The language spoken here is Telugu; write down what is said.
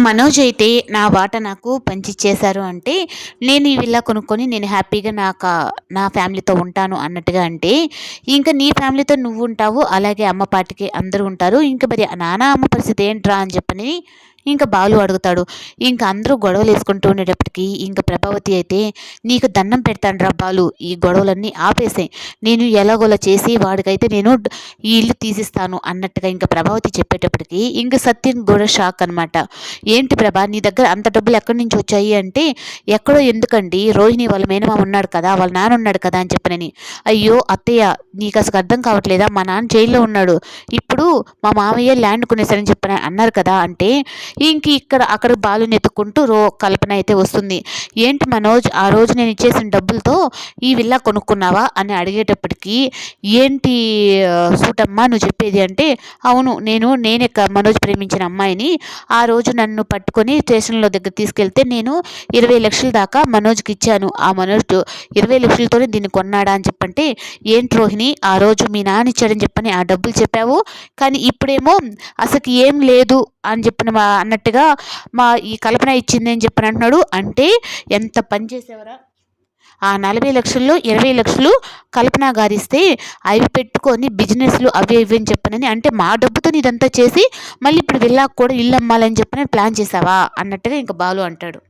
మనోజ్ అయితే నా వాటా నాకు పంచిచ్చేశారు అంటే, నేను ఈ విల్లా కొనుక్కొని నేను హ్యాపీగా నా ఫ్యామిలీతో ఉంటాను అన్నట్టుగా అంటే, ఇంక నీ ఫ్యామిలీతో నువ్వుంటావు, అలాగే అమ్మ పాటికి అందరూ ఉంటారు. ఇంక మరి నాన్న, అమ్మ పరిస్థితి ఏంట్రా అని చెప్పని ఇంక బాలు అడుగుతాడు. ఇంక అందరూ గొడవలేసుకుంటూ ఉండేటప్పటికి ఇంక ప్రభావతి అయితే, "నీకు దండం పెడతానురా బాలు, ఈ గొడవలన్నీ ఆపేసేయి. నేను ఎలాగోలా చేసి వాడికైతే నేను ఈ ఇల్లు తీసిస్తాను" అన్నట్టుగా ఇంక ప్రభావతి చెప్పేటప్పటికి ఇంక సత్యం కూడా షాక్ అనమాట. "ఏంటి ప్రభా, నీ దగ్గర అంత డబ్బులు ఎక్కడి నుంచి వచ్చాయి" అంటే, "ఎక్కడో ఎందుకండి, రోహిణి వాళ్ళ మేనమామ ఉన్నాడు కదా, వాళ్ళ నాన్న ఉన్నాడు కదా" అని చెప్పనని. "అయ్యో అత్తయ్య, నీకు అసలు అర్థం కావట్లేదా, మా నాన్న జైల్లో ఉన్నాడు, ఇప్పుడు మా మామయ్య ల్యాండ్ కొనేసారని చెప్పని అన్నారు కదా" అంటే ఇంక అక్కడ బాలుని ఎత్తుక్కుంటూ కల్పన అయితే వస్తుంది. "ఏంటి మనోజ్, ఆ రోజు నేను ఇచ్చేసిన డబ్బులతో ఈ విల్లా కొనుక్కున్నావా" అని అడిగేటప్పటికి, "ఏంటి సూటమ్మా నువ్వు చెప్పేది" అంటే, "అవును, నేనే మనోజ్ ప్రేమించిన అమ్మాయిని. ఆ రోజు నన్ను పట్టుకొని స్టేషన్లో దగ్గర తీసుకెళ్తే నేను 20 లక్షల దాకా మనోజ్కి ఇచ్చాను. ఆ మనోజ్ 20 లక్షలతోనే దీన్ని కొన్నాడా" అని చెప్పంటే, "ఏంటి రోహిణి, ఆ రోజు మీ నాన్న ఇచ్చాడని చెప్పని ఆ డబ్బులు చెప్పావు, కానీ ఇప్పుడేమో అసలుకి ఏం లేదు అని చెప్పిన అన్నట్టుగా ఈ కల్పన ఇచ్చింది అని చెప్పని అంటున్నాడు. అంటే ఎంత పని చేసేవరా, ఆ 40 లక్షల్లో 20 లక్షలు కల్పన గారిస్తే అవి పెట్టుకొని బిజినెస్లు అవి ఇవి అని చెప్పనని, అంటే మా డబ్బుతో ఇదంతా చేసి మళ్ళీ ఇప్పుడు వెళ్ళాక కూడా ఇల్లు అమ్మాలని చెప్పని ప్లాన్ చేసావా" అన్నట్టుగా ఇంకా బాలు అంటాడు.